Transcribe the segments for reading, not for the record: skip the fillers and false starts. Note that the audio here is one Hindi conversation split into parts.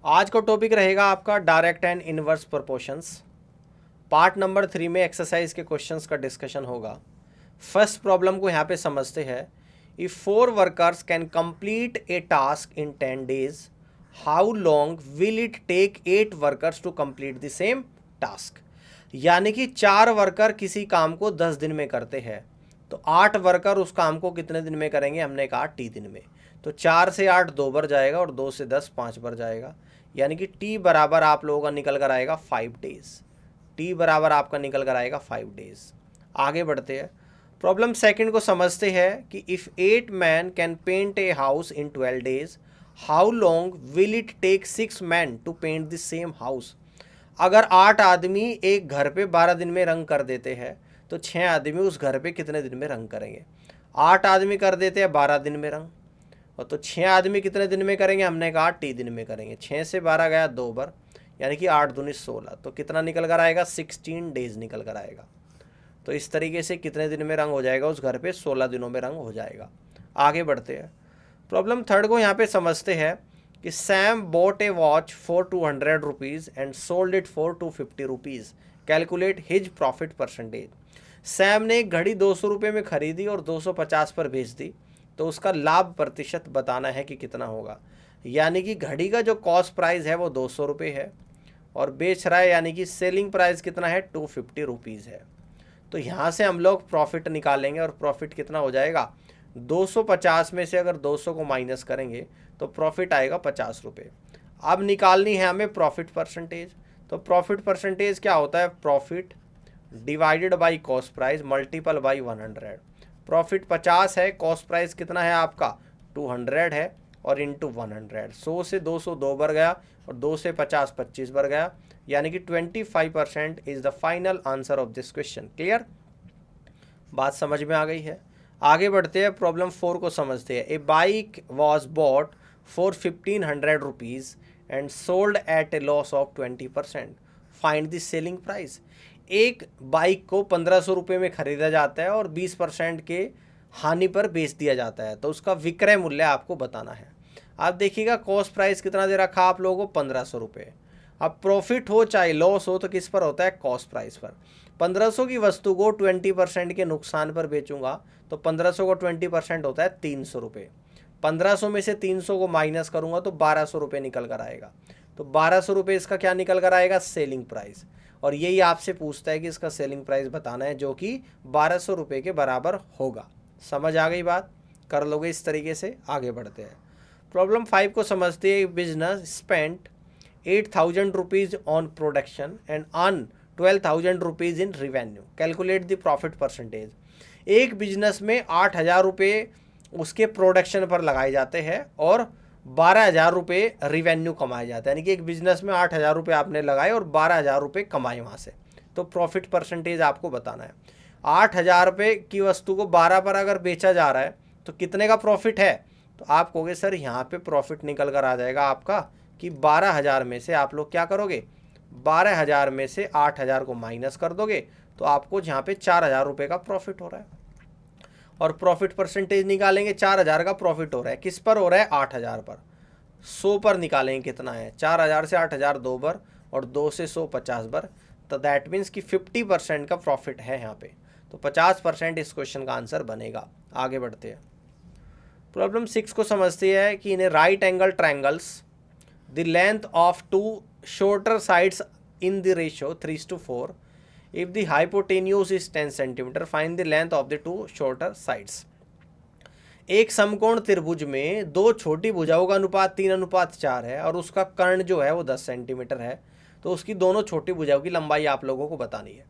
आज का टॉपिक रहेगा आपका direct and inverse proportions. Part number 3 में एक्सरसाइज के क्वेश्चंस का डिस्कशन होगा। फर्स्ट प्रॉब्लम को यहाँ पे समझते हैं। If 4 workers can complete a task in 10 days, how long will it take 8 workers to complete the same task. यानी कि 4 वर्कर किसी काम को 10 दिन में करते हैं, तो 8 वर्कर उस काम को कितने दिन में करेंगे? हमने कहा टी दिन में। तो 4 से 8 2 बार जाएगा और 2 से 10 5 बार जाएगा, यानी कि टी बराबर आप लोगों का निकल कर आएगा 5 days। टी बराबर आपका निकल कर आएगा 5 days। आगे बढ़ते हैं। प्रॉब्लम सेकंड को समझते हैं कि if 8 man can paint a house in 12 days, how long will it take 6 man to paint the same house. अगर 8 आदमी एक घर पे 12 दिन में रंग कर देते हैं, तो 6 आदमी उस घर पे कितने दिन में रंग करेंगे? 8 आदमी कर देते हैं 12 दिन में रंग, और तो 6 आदमी कितने दिन में करेंगे? हमने कहा टी दिन में करेंगे। 6 से 12 गया 2 बार, यानी कि 8 दूनी 16, तो कितना निकल कर आएगा? 16 days निकल कर आएगा। तो इस तरीके से कितने दिन में रंग हो जाएगा उस घर पे? 16 दिनों में रंग हो जाएगा। आगे बढ़ते हैं। प्रॉब्लम थर्ड को यहाँ पे समझते हैं कि Sam bot A watch for 200 rupees and sold it for 250 rupees, calculate his profit percentage. Sam ने एक घड़ी 200 रुपये में खरीदी और 250 पर बेच दी, तो उसका लाभ प्रतिशत बताना है कि कितना होगा। यानी कि घड़ी का जो कॉस्ट प्राइस है वो 200 रुपये है और बेच रहा है, यानी कि सेलिंग प्राइस कितना है? 250 रुपीज़ है। तो यहाँ से हम लोग प्रॉफिट निकालेंगे और प्रॉफिट कितना हो जाएगा? 250 में से अगर 200 को माइनस करेंगे तो प्रॉफिट आएगा 50 रुपये। अब निकालनी है हमें प्रॉफिट परसेंटेज। तो प्रॉफिट परसेंटेज क्या होता है? Profit divided by cost price multiple by 100। Profit 50 है, कॉस्ट प्राइस कितना है आपका? 200 है, और इंटू 100। 100 से 200 2 बार गया और 2 से 50 25 बार गया, यानी कि 25% is the final answer of this question. Clear? बात समझ में आ गई है। आगे बढ़ते हैं। प्रॉब्लम 4 को समझते हैं। A bike was bought for 1500 rupees and sold at a loss of 20%, find the selling price. एक बाइक को 1500 रुपये में ख़रीदा जाता है और 20% के हानि पर बेच दिया जाता है, तो उसका विक्रय मूल्य आपको बताना है। आप देखिएगा कॉस्ट प्राइस कितना दे रखा आप लोगों को? 1500 रुपये। अब प्रॉफिट हो चाहे लॉस हो तो किस पर होता है? कॉस्ट प्राइस पर। 1500 की वस्तु को 20% के नुकसान पर बेचूंगा, तो 1500 को 20% होता है 300 रुपये। 1500 में से 300 को माइनस करूंगा तो 1200 रुपये निकल कर आएगा। तो 1200 रुपये इसका क्या निकल कर आएगा? Selling price. और यही आपसे पूछता है कि इसका सेलिंग प्राइस बताना है, जो कि 1200 रुपये के बराबर होगा। समझ आ गई बात? कर लोगे इस तरीके से। आगे बढ़ते हैं। प्रॉब्लम 5 को समझते हैं। Business spent 8000 rupees on production and earn 12,000 rupees in revenue, calculate the profit percentage. एक बिजनेस में 8000 रुपये उसके प्रोडक्शन पर लगाए जाते हैं और 12,000 रुपये रिवेन्यू कमाए जाते हैं। यानी कि एक बिजनेस में 8000 रुपये आपने लगाए और 12,000 रुपये कमाए वहाँ से, तो प्रॉफिट परसेंटेज आपको बताना है। 8,000 रुपये की वस्तु को 12 पर अगर बेचा जा रहा है तो कितने का प्रॉफिट है? तो आप कहोगे सर यहाँ पे प्रॉफिट निकल कर आ जाएगा आपका कि 12,000 में से आप लोग क्या करोगे? 12,000 में से 8,000 को माइनस कर दोगे, तो आपको यहाँ पे 4,000 रुपये का प्रॉफिट हो रहा है। और प्रॉफिट परसेंटेज निकालेंगे, 4,000 का प्रॉफिट हो रहा है, किस पर हो रहा है? 8,000 पर। 100 पर निकालेंगे कितना है? 4,000 से 8,000 2 बार और 2 से 100 50 बार, तो दैट मीन्स कि 50% का प्रॉफिट है यहाँ पे। तो 50% इस क्वेश्चन का आंसर बनेगा। आगे बढ़ते हैं। प्रॉब्लम 6 को समझते हैं कि in a right angle triangles the length of 2 shorter sides in the ratio 3:4, if the hypotenuse is 10 centimeter, find the length of the 2 shorter sides। एक समकोण त्रिभुज में 2 छोटी भुजाओं का अनुपात 3:4 है और उसका कर्ण जो है वो 10 सेंटीमीटर है, तो उसकी दोनों छोटी भुजाओं की लंबाई आप लोगों को बतानी है।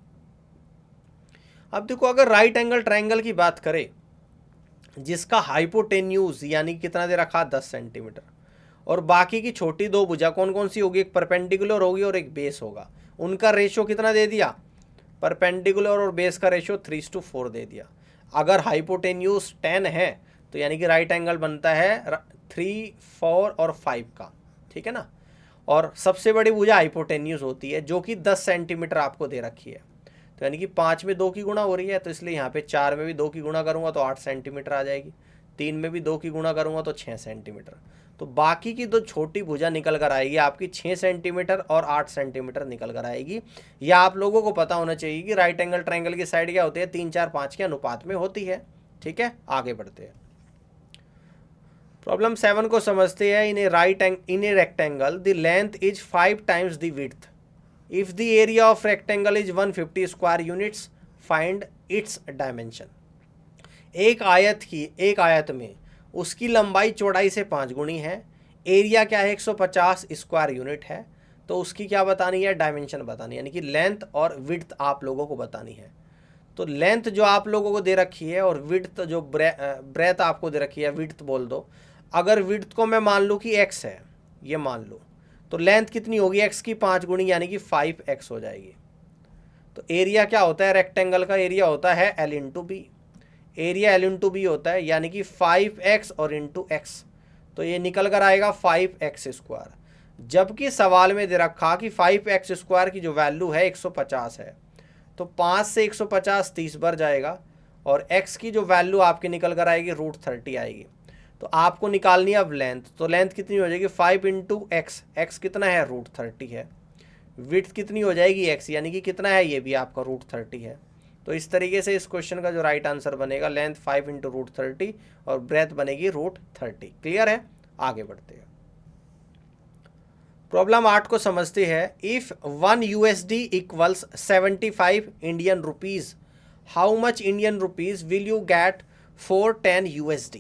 अब देखो, अगर राइट एंगल ट्रायंगल की बात करें जिसका हाइपोटेन्यूज यानी कितना दे रखा? 10 सेंटीमीटर, और बाकी की छोटी 2 भुजा कौन कौन सी होगी? एक परपेंडिकुलर होगी और एक बेस होगा। उनका रेशियो कितना दे दिया? परपेंडिकुलर और बेस का रेशियो 3:4 दे दिया। अगर हाइपोटेन्यूज 10 है तो यानी कि राइट एंगल बनता है 3, 4 और 5 का, ठीक है ना। और सबसे बड़ी भुजा हाइपोटेन्यूज होती है जो कि 10 सेंटीमीटर आपको दे रखी है, तो यानी कि 5 में 2 की गुणा हो रही है, तो इसलिए यहाँ पे 4 में भी 2 की गुणा करूँगा तो 8 सेंटीमीटर आ जाएगी। 3 में भी 2 की गुणा करूँगा तो 6 सेंटीमीटर। तो बाकी की दो छोटी भुजा निकल कर आएगी आपकी 6 सेंटीमीटर और 8 सेंटीमीटर निकल कर आएगी। या आप लोगों को पता होना चाहिए कि राइट एंगल ट्रायंगल की साइड क्या होती है, 3 4 5 के अनुपात में होती है। ठीक है, आगे बढ़ते हैं। प्रॉब्लम 7 को समझते हैं। In a rectangle the length is 5 times the width. If the area of rectangle is 150 square units, find its dimension. एक आयत में उसकी लंबाई चौड़ाई से 5 गुनी है, एरिया क्या है 150 स्क्वायर यूनिट है, तो उसकी क्या बतानी है, डायमेंशन बतानी है, यानी कि लेंथ और विड्थ आप लोगों को बतानी है। तो लेंथ जो आप लोगों को दे रखी है और विड्थ जो ब्रेथ आपको दे रखी है, विड्थ बोल दो। अगर विड्थ को मैं मान लूँ कि x है, ये मान लो, तो लेंथ कितनी होगी, x की 5 गुनी यानी कि 5x हो जाएगी। तो एरिया क्या होता है, रेक्टेंगल का एरिया होता है L into B. Area L into B होता है, यानी कि 5x और इंटू x, तो ये निकल कर आएगा 5x स्क्वायर। जबकि सवाल में दे रखा कि 5x स्क्वायर की जो वैल्यू है 150 है, तो 5 से 150 30 बार जाएगा और x की जो वैल्यू आपकी निकल कर आएगी √30 आएगी। तो आपको निकालनी है अब लेंथ। तो लेंथ कितनी हो जाएगी 5 इंटू एक्स, एक्स कितना है √30 है। विड्थ कितनी हो जाएगी x, यानी कि कितना है, ये भी आपका √30 है। तो इस तरीके से इस क्वेश्चन का जो राइट आंसर बनेगा, लेंथ 5 इंटू √30 और ब्रेथ बनेगी √30। क्लियर है, आगे बढ़ते हैं। प्रॉब्लम 8 को समझते हैं। If 1 USD equals 75 Indian rupees, how much Indian rupees will you get for 10 USD।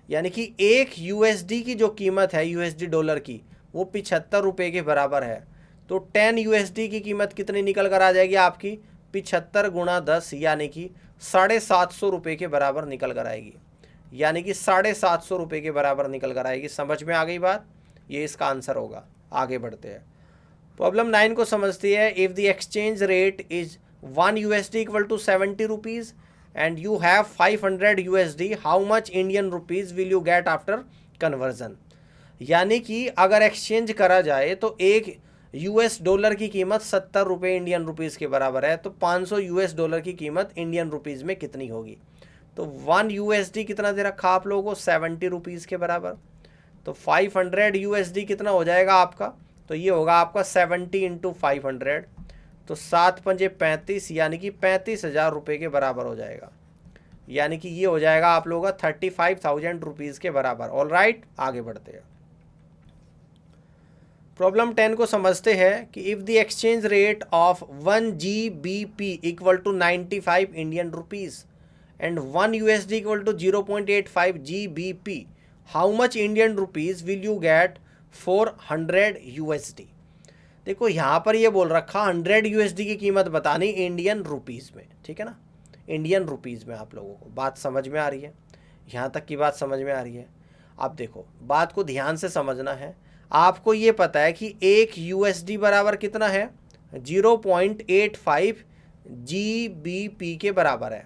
यानी कि 1 USD की जो कीमत है USD डॉलर की, वो 75 रुपये के बराबर है। तो 10 USD की कीमत कितनी निकल कर आ जाएगी आपकी, 75 गुणा 10 यानी कि 750 रुपये के बराबर निकल कर आएगी। यानी कि 750 रुपये के बराबर निकल कर आएगी। समझ में आ गई बात, ये इसका आंसर होगा। आगे बढ़ते हैं। प्रॉब्लम 9 को समझती है। If the exchange rate is 1 USD equal to 70 rupees and you have 500 USD, how much Indian rupees will you get after conversion. यानी कि अगर एक्सचेंज करा जाए तो एक US डॉलर की कीमत 70 रुपये इंडियन रुपीज़ के बराबर है, तो 500 US डॉलर की कीमत इंडियन रुपीज़ में कितनी होगी। तो 1 USD कितना दे रखा आप लोगों को, 70 रुपीज़ के बराबर। तो 500 USD कितना हो जाएगा आपका, तो ये होगा आपका 70 इंटू 500, तो 7 पंजे 35, यानी कि 35,000 रुपये के बराबर हो जाएगा। यानी कि ये हो जाएगा आप लोगों का 35,000 रुपीज़ के बराबर। ऑल राइट, आगे बढ़ते हैं। प्रॉब्लम 10 को समझते हैं कि if the exchange rate of 1 GBP equal to 95 Indian rupees and 1 USD equal to 0.85 GBP, how much Indian rupees will you get for 100 USD। देखो यहाँ पर ये बोल रखा 100 USD की कीमत बतानी इंडियन रुपीज़ में, ठीक है ना, इंडियन रुपीज़ में। आप लोगों को बात समझ में आ रही है, यहाँ तक की बात समझ में आ रही है। अब देखो बात को ध्यान से समझना है। आपको ये पता है कि 1 USD बराबर कितना है, 0.85 GBP के बराबर है।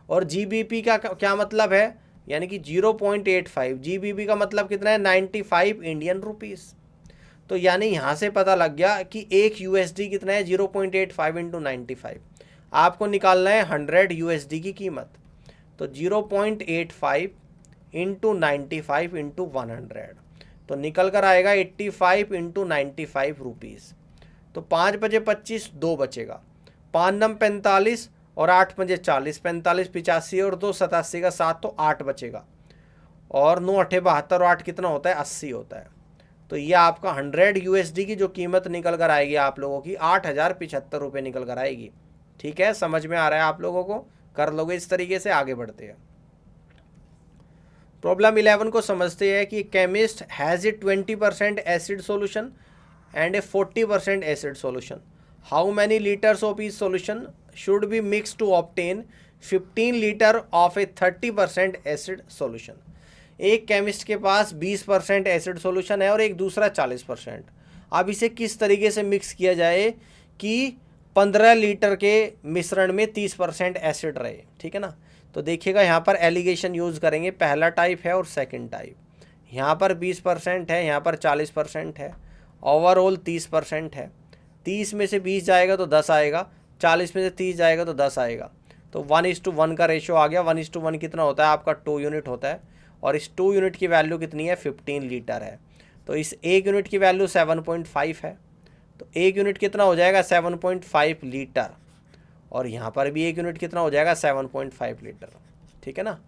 और GBP का क्या मतलब है, यानी कि 0.85 GBP का मतलब कितना है, 95 इंडियन रुपीज़। तो यानी यहाँ से पता लग गया कि 1 USD कितना है, 0.85 इंटू 95। आपको निकालना है 100 USD की कीमत, तो 0.85 इंटू 95 इंटू 100, तो निकल कर आएगा 85 इंटू 95 रुपीज़। तो 5 बजे 25, 2 बचेगा, 5 नम 45 और 8 पंजे 40, 45 85 और 2 87 का 7, तो 8 बचेगा। और 9 8 72 और 8 कितना होता है, 80 होता है। तो ये आपका 100 USD की जो कीमत निकल कर आएगी आप लोगों की 8,075 रुपये निकल कर आएगी। ठीक है, समझ में आ रहा है आप लोगों को, कर लोगे इस तरीके से। आगे बढ़ते हैं। प्रॉब्लम 11 को समझते हैं कि chemist has a 20% acid solution and a 40% acid solution, how many litres of each solution should be mix to obtain 15 litre of a 30% acid solution. एक केमिस्ट के पास 20% एसिड सॉल्यूशन है और एक दूसरा 40%। अब इसे किस तरीके से मिक्स किया जाए कि 15 लीटर के मिश्रण में 30% एसिड रहे, ठीक है ना। तो देखिएगा यहाँ पर एलिगेशन यूज़ करेंगे, पहला टाइप है और सेकंड टाइप। यहाँ पर 20% है, यहाँ पर 40% है, ओवरऑल 30% है। 30 में से 20 जाएगा तो 10 आएगा, 40 में से 30 जाएगा तो 10 आएगा। तो 1:1 का रेशो आ गया। 1:1 कितना होता है आपका, 2 यूनिट होता है। और इस 2 यूनिट की वैल्यू कितनी है 15 लीटर है। तो इस 1 यूनिट की वैल्यू 7.5 है, तो 1 यूनिट कितना हो जाएगा 7.5 लीटर, और यहाँ पर भी 1 यूनिट कितना हो जाएगा 7.5 लीटर, ठीक है ना।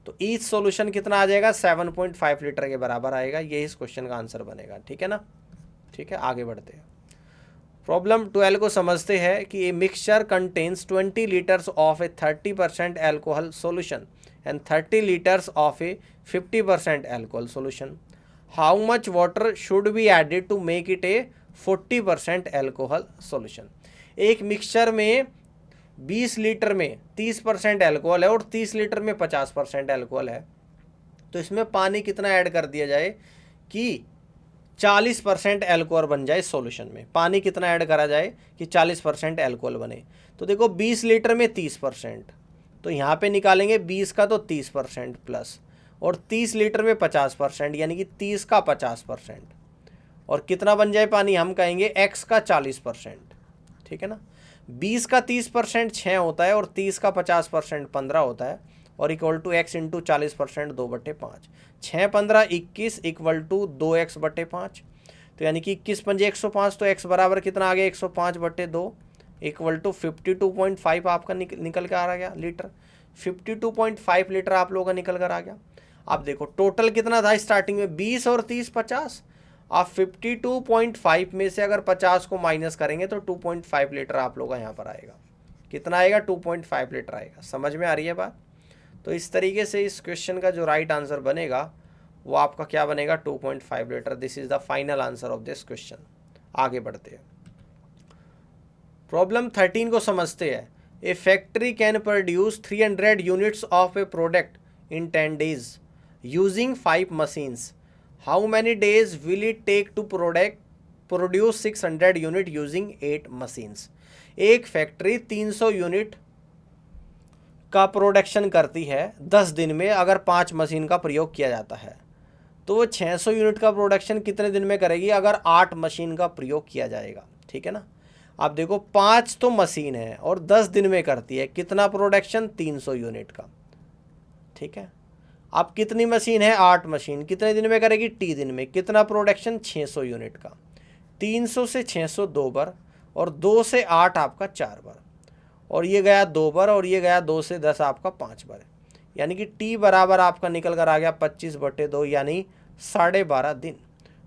तो ईच सॉल्यूशन कितना आ जाएगा 7.5 लीटर के बराबर आएगा, ये इस क्वेश्चन का आंसर बनेगा, ठीक है ना। ठीक है, आगे बढ़ते हैं। प्रॉब्लम 12 को समझते हैं कि a mixture contains 20 litres of a 30% alcohol solution and 30 litres of a 50% alcohol solution. How much water should be added to make it a 40% alcohol solution. एक मिक्सचर में 20 लीटर में 30% एल्कोहल है और 30 लीटर में 50% एल्कोहल है, तो इसमें पानी कितना ऐड कर दिया जाए कि 40% एल्कोहल बन जाए सॉल्यूशन में। पानी कितना ऐड करा जाए कि 40% एल्कोहल बने। तो देखो 20 लीटर में 30%, तो यहाँ पे निकालेंगे 20 का तो 30% प्लस, और 30 लीटर में 50%, यानी कि 30 का 50%, और कितना बन जाए पानी, हम कहेंगे x का 40%, ठीक है ना। 20 का 30% 6 होता है, और 30 का 50% 15 होता है, और equal to x into 40% 2/5, 6 15 21 equal to 2x/5। तो यानी कि 21 पंजे 105, तो x बराबर कितना आ गया 105/2 इक्वल टू 52.5 आपका निकल कर आ गया लीटर। 52.5 लीटर आप लोगों का निकल कर आ गया। आप देखो टोटल कितना था स्टार्टिंग में 20 और 30 50, आप 52.5 में से अगर 50 को माइनस करेंगे तो 2.5 लीटर आप लोगों का यहाँ पर आएगा। कितना आएगा 2.5 लीटर आएगा। समझ में आ रही है बात। तो इस तरीके से इस क्वेश्चन का जो राइट आंसर बनेगा वो आपका क्या बनेगा 2.5 litre. This is the final answer of this question. आगे बढ़ते हैं। प्रॉब्लम 13 को समझते हैं। A factory can produce 300 units of a product in 10 days using 5 machines. How many days will it take to produce 600 unit using 8 machines. एक फैक्ट्री 300 यूनिट का प्रोडक्शन करती है 10 दिन में अगर 5 मशीन का प्रयोग किया जाता है, तो वो 600 यूनिट का प्रोडक्शन कितने दिन में करेगी अगर 8 मशीन का प्रयोग किया जाएगा, ठीक है ना। आप देखो 5 तो मशीन है और 10 दिन में करती है, कितना प्रोडक्शन 300 यूनिट का, ठीक है। अब कितनी मशीन है 8 मशीन, कितने दिन में करेगी टी दिन में, कितना प्रोडक्शन 600 यूनिट का। 300 से 600 2 बार, और 2 से 8 आपका 4 बार, और ये गया 2 बार, और ये गया 2 से 10 आपका 5 बार, यानी कि टी बराबर आपका निकल कर आ गया 25/2 यानी 12.5 दिन।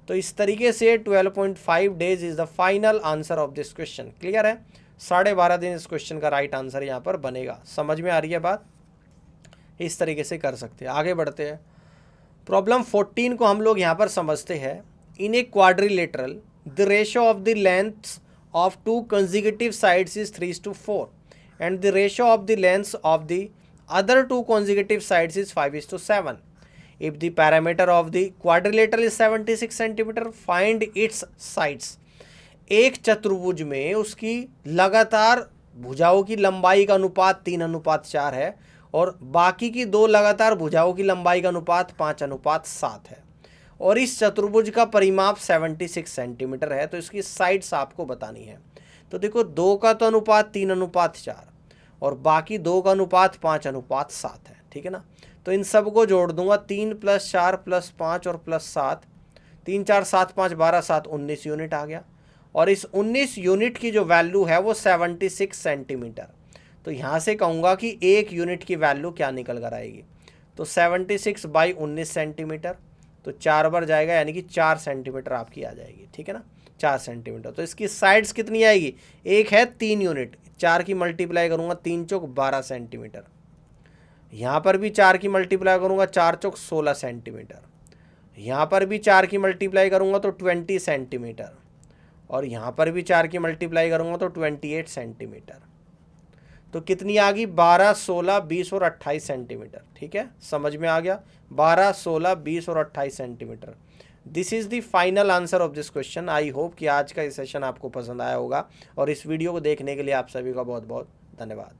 तो इस तरीके से 12.5 days is the final answer of this question. Clear है, 12.5 दिन इस क्वेश्चन का राइट आंसर यहाँ पर बनेगा। समझ में आ रही है बात। इस तरीके से कर सकते हैं। आगे बढ़ते हैं। प्रॉब्लम 14 को हम लोग यहाँ पर समझते हैं। In a quadrilateral the ratio of the lengths of 2 consecutive sides is 3:4 and the ratio of the lengths of the other 2 consecutive sides is 5:7. If the parameter of the quadrilateral is 76 cm, find its sides. एक चतुर्भुज में उसकी लगातार भुजाओं की लंबाई का अनुपात 3:4 है और बाकी की 2 लगातार भुजाओं की लंबाई का अनुपात 5:7 है, और इस चतुर्भुज का परिमाप 76 सेंटीमीटर है। तो इसकी साइड्स आपको बतानी है। तो देखो 2 का तो अनुपात 3:4 और बाकी 2 का अनुपात 5:7 है, ठीक है ना। तो इन सब को जोड़ दूंगा, 3 + 4 + 5 और +7, 3 4 7 5 12 7 19 यूनिट आ गया, और इस 19 यूनिट की जो वैल्यू है वो 76 सेंटीमीटर। तो यहाँ से कहूँगा कि 1 यूनिट की वैल्यू क्या निकल कर आएगी, तो 76/19 सेंटीमीटर, तो 4 बार जाएगा यानी कि 4 सेंटीमीटर आपकी आ जाएगी, ठीक है ना, 4 सेंटीमीटर। तो इसकी साइड्स कितनी आएगी, एक है 3 यूनिट, 4 की मल्टीप्लाई करूँगा 3 चौक 12 सेंटीमीटर, यहाँ पर भी 4 की मल्टीप्लाई करूँगा 4 चौक 16 सेंटीमीटर, यहाँ पर भी 4 की मल्टीप्लाई करूँगा तो 20 सेंटीमीटर, और यहाँ पर भी 4 की मल्टीप्लाई करूँगा तो 28 सेंटीमीटर। तो कितनी आ गई 12 16 20 और 28 सेंटीमीटर, ठीक है, समझ में आ गया। 12 16 20 और 28 centimetre. This is the final answer of this question. I hope कि आज का ये सेशन आपको पसंद आया होगा, और इस वीडियो को देखने के लिए आप सभी का बहुत बहुत धन्यवाद।